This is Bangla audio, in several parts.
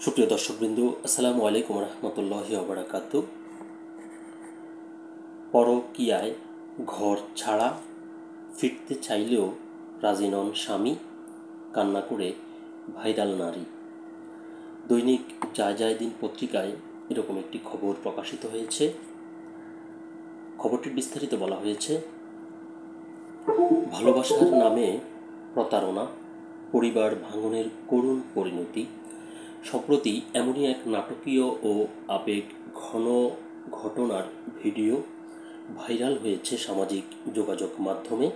সুপ্রিয় দর্শকবৃন্দ, আসসালামু আলাইকুম রহমতুল্লাহি ওবারাকাতু। পরকীয়ায় ঘর ছাড়া ফিরতে চাইলেও রাজি নন স্বামী, কান্না করে ভাইরাল নারী। দৈনিক যায় দিন পত্রিকায় এরকম একটি খবর প্রকাশিত হয়েছে। খবরটির বিস্তারিত বলা হয়েছে, ভালোবাসার নামে প্রতারণা, পরিবার ভাঙনের করুণ পরিণতি। সম্প্রতি এমনই এক নাটকীয় ও আবেগ ঘন ঘটনার ভিডিও ভাইরাল হয়েছে সামাজিক যোগাযোগ মাধ্যমে।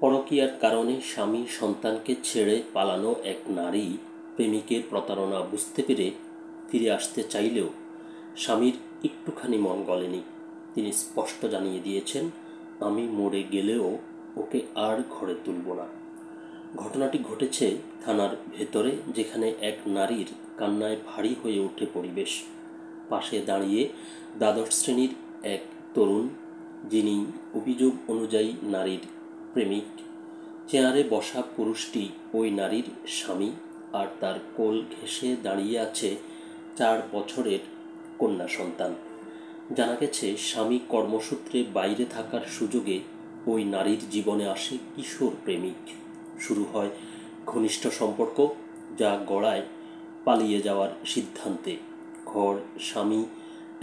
পরকীয়ার কারণে স্বামী সন্তানকে ছেড়ে পালানো এক নারী প্রেমিকের প্রতারণা বুঝতে পেরে ফিরে আসতে চাইলেও স্বামীর একটুখানি মন গলেনি। তিনি স্পষ্ট জানিয়ে দিয়েছেন, আমি মরে গেলেও ওকে আর ঘরে তুলব না। ঘটনাটি ঘটেছে থানার ভেতরে, যেখানে এক নারীর কান্নায় ভারী হয়ে ওঠে পরিবেশ। পাশে দাঁড়িয়ে দ্বাদশ শ্রেণীর এক তরুণ, যিনি অভিযোগ অনুযায়ী নারীর প্রেমিক। চেয়ারে বসা পুরুষটি ওই নারীর স্বামী, আর তার কোল ঘেঁষে দাঁড়িয়ে আছে 4 বছরের কন্যা সন্তান। জানা গেছে, স্বামী কর্মসূত্রে বাইরে থাকার সুযোগে ওই নারীর জীবনে আসে কিশোর প্রেমিক। শুরু হয় ঘনিষ্ঠ সম্পর্ক, যা গড়ায় পালিয়ে যাওয়ার সিদ্ধান্তে। ঘর, স্বামী,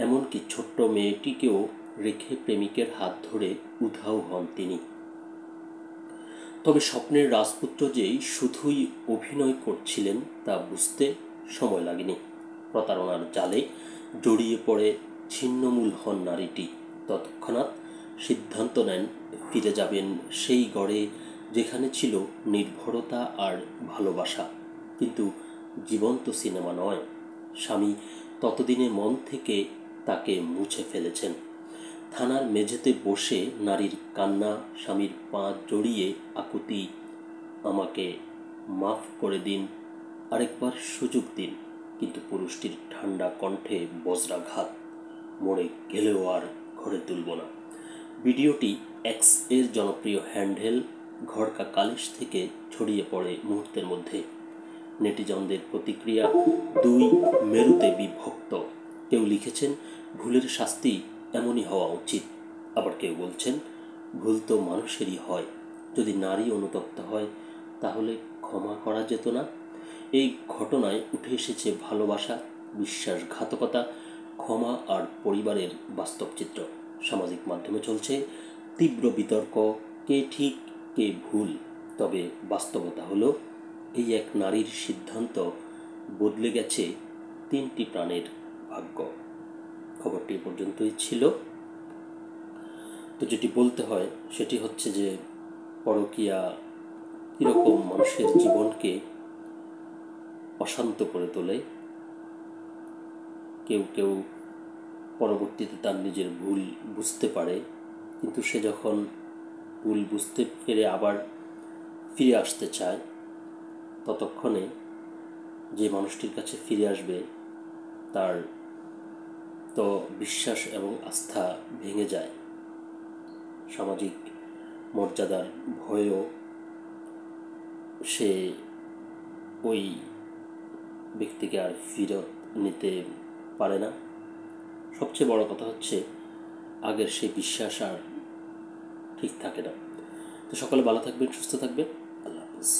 এমনকি ছোট্ট মেয়েটিকেও রেখে প্রেমিকের হাত ধরে উধাও হন তিনি। তবে স্বপ্নের রাজপুত্র যে শুধুই অভিনয় করছিলেন তা বুঝতে সময় লাগেনি। প্রতারণার জালে জড়িয়ে পড়ে ছিন্নমূল হন নারীটি। তৎক্ষণাৎ সিদ্ধান্ত নেন ফিরে যাবেন সেই গড়ে যেখানে ছিল নির্ভরতা আর ভালোবাসা। কিন্তু জীবন্ত সিনেমা নয়। স্বামী ততদিনে মন থেকে তাকে মুছে ফেলেছেন। থানার মেঝেতে বসে নারীর কান্না, স্বামীর পা জড়িয়ে আকুতি, আমাকে মাফ করে দিন, আরেকবার সুযোগ দিন। কিন্তু পুরুষটির ঠান্ডা কণ্ঠে বজ্রাঘাত, মরে গেলেও আর ঘরে তুলব না। ভিডিওটি এক্স এর জনপ্রিয় হ্যান্ডেল ঘরকা কালিশ থেকে ছড়িয়ে পড়ে মুহূর্তের মধ্যে। নেটিজনদের প্রতিক্রিয়া দুই মেরুতে বিভক্ত। কেউ লিখেছেন, ভুলের শাস্তি এমনই হওয়া উচিত। আবার কেউ বলছেন, ভুল তো মানুষেরই হয়, যদি নারী অনুতপ্ত হয় তাহলে ক্ষমা করা যেত না। এই ঘটনায় উঠে এসেছে ভালোবাসা, বিশ্বাসঘাতকতা, ক্ষমা আর পরিবারের বাস্তব চিত্র। সামাজিক মাধ্যমে চলছে তীব্র বিতর্ক, কে ঠিক কে ভুল। তবে বাস্তবতা হলো, এই এক নারীর সিদ্ধান্ত বদলে গেছে 3টি প্রাণের ভাগ্য। খবরটি পর্যন্তই ছিল। তো যেটি বলতে হয় সেটি হচ্ছে যে, পরকীয়া কীরকম মানুষের জীবনকে অশান্ত করে তোলে। কেউ কেউ পরবর্তীতে তার নিজের ভুল বুঝতে পারে, কিন্তু সে যখন ভুল বুঝতে পেরে আবার ফিরে আসতে চায়, ততক্ষণে যে মানুষটির কাছে ফিরে আসবে তার তো বিশ্বাস এবং আস্থা ভেঙে যায়। সামাজিক মর্যাদার ভয়েও সে ওই ব্যক্তিকে আর ফিরত নিতে পারে না। সবচেয়ে বড় কথা হচ্ছে, আগের সেই বিশ্বাস আর ঠিক থাকে না। তো সকলে ভালো থাকবেন, সুস্থ থাকবেন। আল্লাহ হাফেজ।